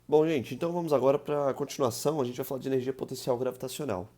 Bom, gente, então vamos agora para a continuação. A gente vai falar de energia potencial gravitacional.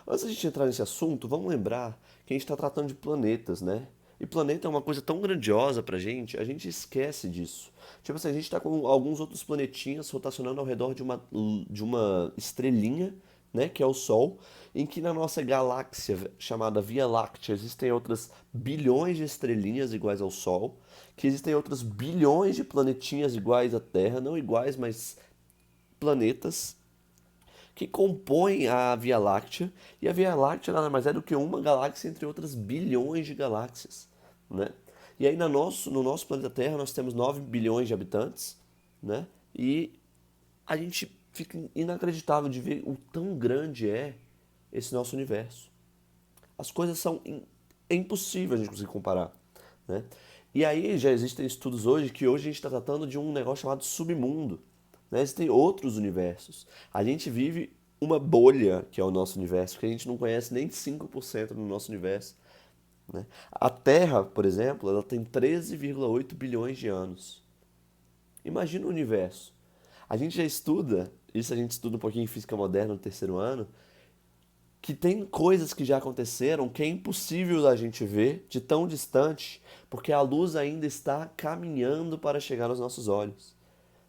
Antes de a gente entrar nesse assunto, vamos lembrar que a gente está tratando de planetas, né? E planeta é uma coisa tão grandiosa pra gente, a gente esquece disso. Tipo assim, a gente está com alguns outros planetinhas rotacionando ao redor de uma estrelinha, né, que é o Sol, em que na nossa galáxia chamada Via Láctea existem outras bilhões de estrelinhas iguais ao Sol, que existem outros bilhões de planetinhas iguais à Terra, não iguais, mas planetas que compõem a Via Láctea, e a Via Láctea nada mais é do que uma galáxia entre outras bilhões de galáxias, né? E aí no nosso planeta Terra nós temos 9 bilhões de habitantes, né? E a gente fica inacreditável de ver o tão grande é esse nosso universo. As coisas são é impossível a gente conseguir comparar, né? E aí já existem estudos hoje que hoje a gente está tratando de um negócio chamado submundo, né? Existem outros universos. A gente vive uma bolha que é o nosso universo, que a gente não conhece nem 5% do nosso universo, né? A Terra, por exemplo, ela tem 13,8 bilhões de anos. Imagina o universo. A gente já estuda, isso a gente estuda um pouquinho em física moderna no terceiro ano, que tem coisas que já aconteceram que é impossível da gente ver de tão distante, porque a luz ainda está caminhando para chegar aos nossos olhos.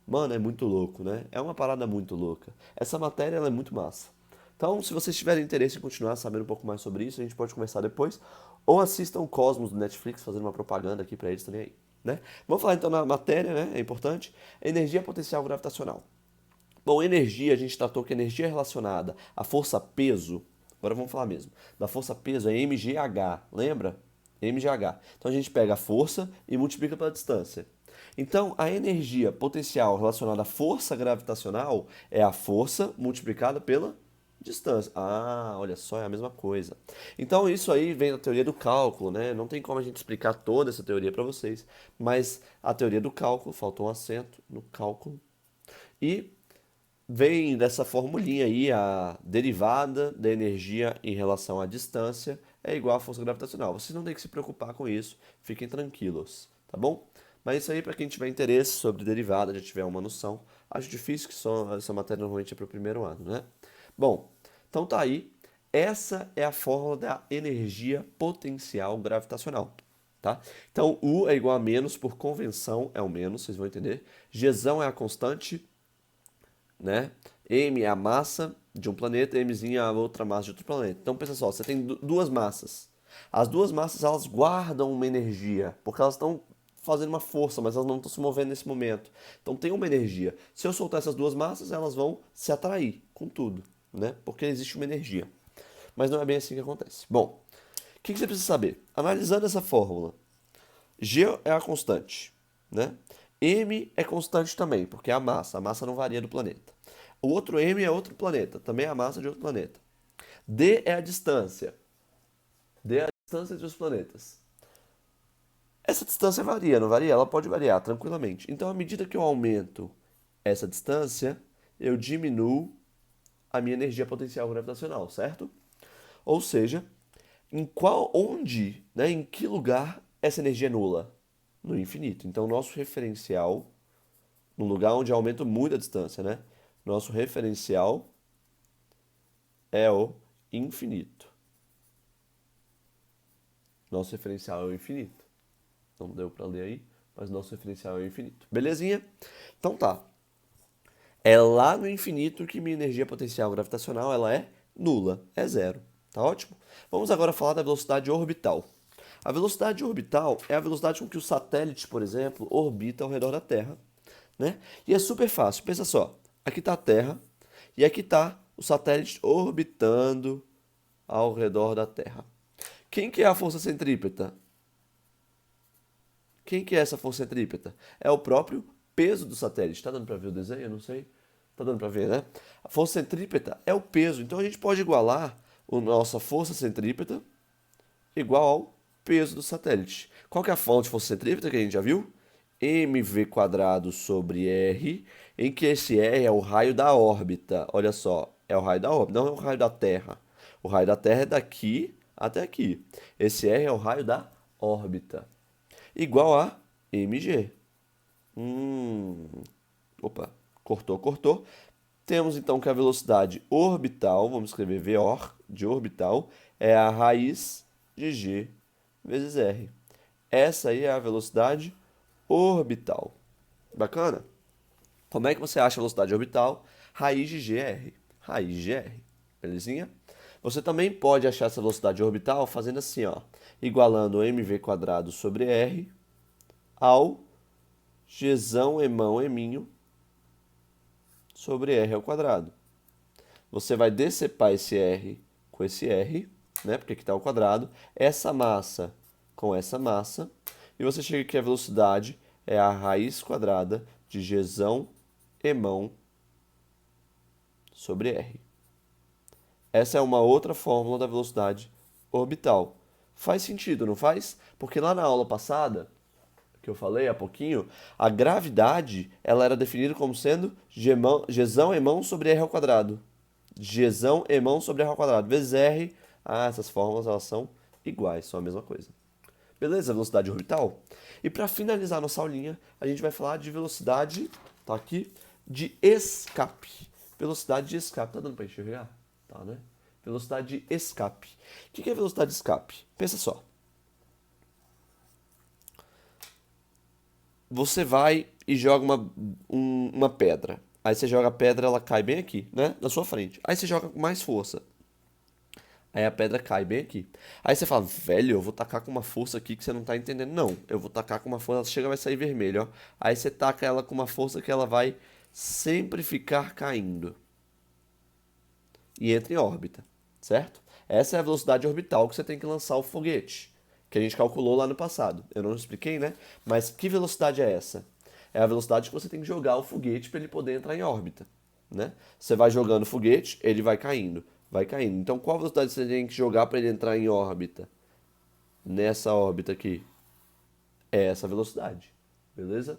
Mano, é muito louco, né? É uma parada muito louca. Essa matéria ela é muito massa. Então, se vocês tiverem interesse em continuar sabendo um pouco mais sobre isso, a gente pode conversar depois. Ou assistam o Cosmos do Netflix, fazendo uma propaganda aqui pra eles também aí, né? Vamos falar então na matéria, né? É importante. Energia potencial gravitacional. Bom, energia, a gente tratou que energia é relacionada à força-peso. Agora vamos falar mesmo. Da força-peso é mgh, lembra? mgh. Então a gente pega a força e multiplica pela distância. Então a energia potencial relacionada à força gravitacional é a força multiplicada pela distância. Ah, olha só, é a mesma coisa. Então isso aí vem da teoria do cálculo, né? Não tem como a gente explicar toda essa teoria para vocês, mas a teoria do cálculo, faltou um acento no cálculo. E vem dessa formulinha aí, a derivada da energia em relação à distância é igual à força gravitacional. Vocês não têm que se preocupar com isso, fiquem tranquilos, tá bom? Mas isso aí para quem tiver interesse sobre derivada, já tiver uma noção. Acho difícil que só essa matéria normalmente é para o primeiro ano, né? Bom, então tá aí. Essa é a fórmula da energia potencial gravitacional, tá? Então U é igual a menos por convenção, é o menos, vocês vão entender. Gzão é a constante, né? M é a massa de um planeta, Mzinho é a outra massa de outro planeta. Então pensa só, você tem duas massas. As duas massas elas guardam uma energia, porque elas estão fazendo uma força, mas elas não estão se movendo nesse momento. Então tem uma energia. Se eu soltar essas duas massas, elas vão se atrair com tudo, né? Porque existe uma energia. Mas não é bem assim que acontece. Bom, o que você precisa saber? Analisando essa fórmula, G é a constante, né? M é constante também, porque é a massa não varia do planeta. O outro M é outro planeta, também é a massa de outro planeta. D é a distância, D é a distância entre os planetas. Essa distância varia, não varia? Ela pode variar tranquilamente. Então, à medida que eu aumento essa distância, eu diminuo a minha energia potencial gravitacional, certo? Ou seja, em que lugar essa energia é nula? No infinito. Então, nosso referencial, no lugar onde aumenta muito a distância, né? Nosso referencial é o infinito. Nosso referencial é o infinito. Não deu para ler aí, mas nosso referencial é o infinito. Belezinha? Então tá. É lá no infinito que minha energia potencial gravitacional ela é nula, é zero. Tá ótimo? Vamos agora falar da velocidade orbital. A velocidade orbital é a velocidade com que o satélite, por exemplo, orbita ao redor da Terra, né? E é super fácil. Pensa só. Aqui está a Terra e aqui está o satélite orbitando ao redor da Terra. Quem que é a força centrípeta? Quem que é essa força centrípeta? É o próprio peso do satélite. Tá dando para ver o desenho? Eu não sei. Tá dando para ver, né? A força centrípeta é o peso. Então a gente pode igualar a nossa força centrípeta igual ao peso do satélite. Qual que é a fonte de força centrípeta que a gente já viu? mv quadrado sobre r, em que esse r é o raio da órbita. Olha só, é o raio da órbita, não é o raio da Terra. O raio da Terra é daqui até aqui. Esse r é o raio da órbita. Igual a mg. Hum, opa. Cortou, cortou. Temos então que a velocidade orbital, vamos escrever VOR de orbital, é a raiz de g vezes r. Essa aí é a velocidade orbital. Bacana? Como é que você acha a velocidade orbital? Raiz de gr. Raiz de gr. Belezinha? Você também pode achar essa velocidade orbital fazendo assim, ó, igualando mv² sobre r ao gzão emão eminho sobre r ao quadrado. Você vai decepar esse r com esse r, né, porque aqui está ao quadrado, essa massa com essa massa, e você chega que a velocidade é a raiz quadrada de gzão emão sobre r. Essa é uma outra fórmula da velocidade orbital. Faz sentido, não faz? Porque lá na aula passada, que eu falei há pouquinho, a gravidade ela era definida como sendo gzão emão sobre r ao quadrado. Gzão emão sobre r ao quadrado vezes r. Ah, essas fórmulas elas são iguais, são a mesma coisa. Beleza? Velocidade orbital. E para finalizar nossa aulinha, a gente vai falar de velocidade, tá aqui, de escape. Velocidade de escape. Tá dando para enxergar? Tá, né? Velocidade de escape. O que é velocidade de escape? Pensa só. Você vai e joga uma pedra. Aí você joga a pedra, ela cai bem aqui, né? Na sua frente. Aí você joga com mais força. Aí a pedra cai bem aqui. Aí você fala, velho, eu vou tacar com uma força aqui que você não tá entendendo. Não, eu vou tacar com uma força, ela chega e vai sair vermelho, ó. Aí você taca ela com uma força que ela vai sempre ficar caindo. E entra em órbita, certo? Essa é a velocidade orbital que você tem que lançar o foguete, que a gente calculou lá no passado. Eu não expliquei, né? Mas que velocidade é essa? É a velocidade que você tem que jogar o foguete para ele poder entrar em órbita, né? Você vai jogando o foguete, ele vai caindo, vai caindo. Então, qual velocidade você tem que jogar para ele entrar em órbita? Nessa órbita aqui. É essa velocidade, beleza?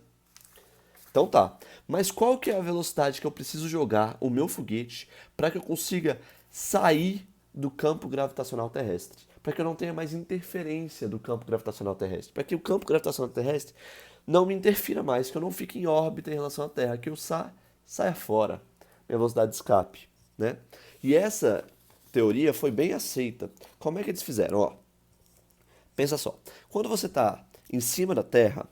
Então tá. Mas qual que é a velocidade que eu preciso jogar o meu foguete para que eu consiga sair do campo gravitacional terrestre? Para que eu não tenha mais interferência do campo gravitacional terrestre? Para que o campo gravitacional terrestre não me interfira mais, que eu não fique em órbita em relação à Terra, que eu saia fora. Minha velocidade de escape, né? E essa teoria foi bem aceita. Como é que eles fizeram? Ó, pensa só. Quando você está em cima da Terra,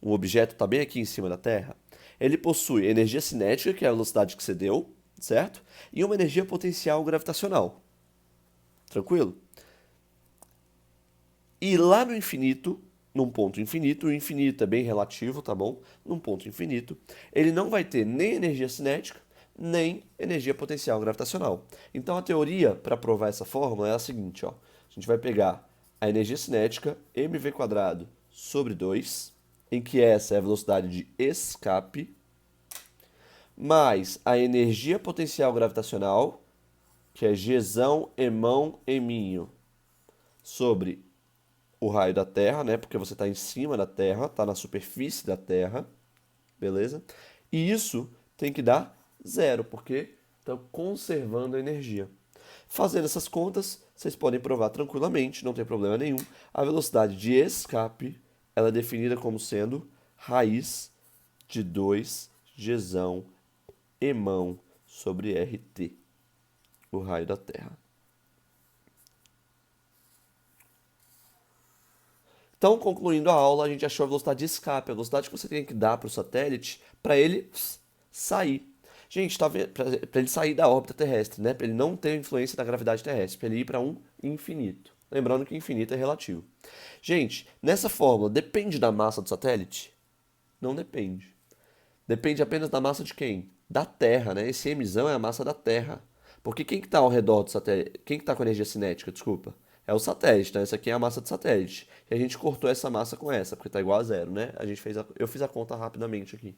um objeto está bem aqui em cima da Terra, ele possui energia cinética, que é a velocidade que você deu, certo? E uma energia potencial gravitacional. Tranquilo? E lá no infinito, num ponto infinito, o infinito é bem relativo, tá bom? Num ponto infinito, ele não vai ter nem energia cinética, nem energia potencial gravitacional. Então a teoria para provar essa fórmula é a seguinte, ó. A gente vai pegar a energia cinética mv² sobre 2, em que essa é a velocidade de escape, mais a energia potencial gravitacional, que é gzão emão eminho, sobre o raio da Terra, né? Porque você está em cima da Terra, está na superfície da Terra, beleza? E isso tem que dar zero, porque está conservando a energia. Fazendo essas contas, vocês podem provar tranquilamente, não tem problema nenhum. A velocidade de escape ela é definida como sendo raiz de 2 gzão emão sobre RT, o raio da Terra. Então, concluindo a aula, a gente achou a velocidade de escape, a velocidade que você tem que dar para o satélite para ele sair. Gente, tá vendo? Para ele sair da órbita terrestre, né? Para ele não ter influência da gravidade terrestre, para ele ir para um infinito. Lembrando que infinito é relativo. Gente, nessa fórmula, depende da massa do satélite? Não depende. Depende apenas da massa de quem? Da Terra, né? Esse mzão é a massa da Terra. Porque quem que está ao redor do satélite? Quem que está com energia cinética, desculpa? É o satélite, então essa aqui é a massa do satélite. E a gente cortou essa massa com essa, porque está igual a zero, né? Eu fiz a conta rapidamente aqui.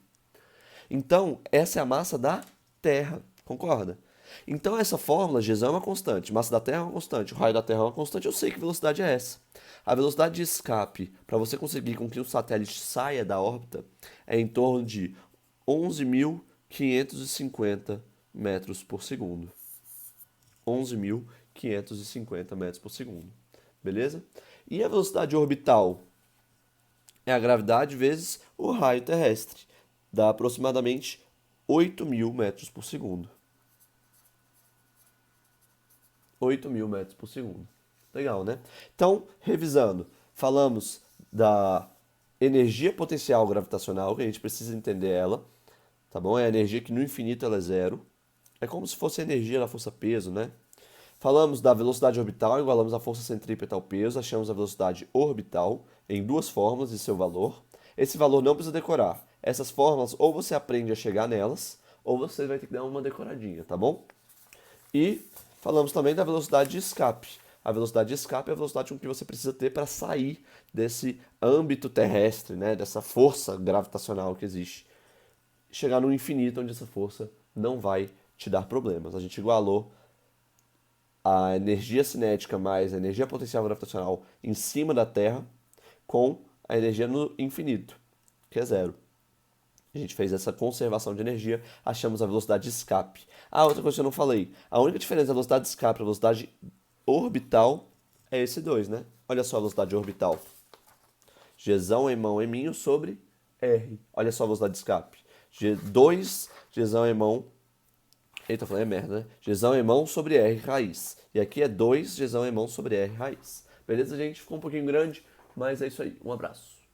Então, essa é a massa da Terra, concorda? Então, essa fórmula, Gzão é uma constante, massa da Terra é uma constante, o raio da Terra é uma constante, eu sei que velocidade é essa. A velocidade de escape, para você conseguir com que o satélite saia da órbita, é em torno de 11.550 metros por segundo. 11.550 metros por segundo. Beleza? E a velocidade orbital é a gravidade vezes o raio terrestre. Dá aproximadamente 8.000 metros por segundo. 8.000 metros por segundo. Legal, né? Então, revisando, falamos da energia potencial gravitacional, que a gente precisa entender ela, tá bom? É a energia que no infinito ela é zero. É como se fosse a energia da força-peso, né? Falamos da velocidade orbital, igualamos a força centrípeta ao peso, achamos a velocidade orbital em duas fórmulas e seu valor. Esse valor não precisa decorar. Essas fórmulas, ou você aprende a chegar nelas, ou você vai ter que dar uma decoradinha, tá bom? E falamos também da velocidade de escape. A velocidade de escape é a velocidade com que você precisa ter para sair desse âmbito terrestre, né? Dessa força gravitacional que existe. Chegar no infinito, onde essa força não vai te dar problemas. A gente igualou a energia cinética mais a energia potencial gravitacional em cima da Terra com a energia no infinito, que é zero. A gente fez essa conservação de energia, achamos a velocidade de escape. Ah, outra coisa que eu não falei. A única diferença da velocidade de escape para a velocidade orbital é esse 2, né? Olha só a velocidade orbital. Gzão em mão eminho sobre R. Olha só a velocidade de escape. G2 Gzão em mão. Eita, falei é merda, né? Gzão em mão sobre R raiz. E aqui é 2 Gzão em mão sobre R raiz. Beleza, gente? Ficou um pouquinho grande, mas é isso aí. Um abraço.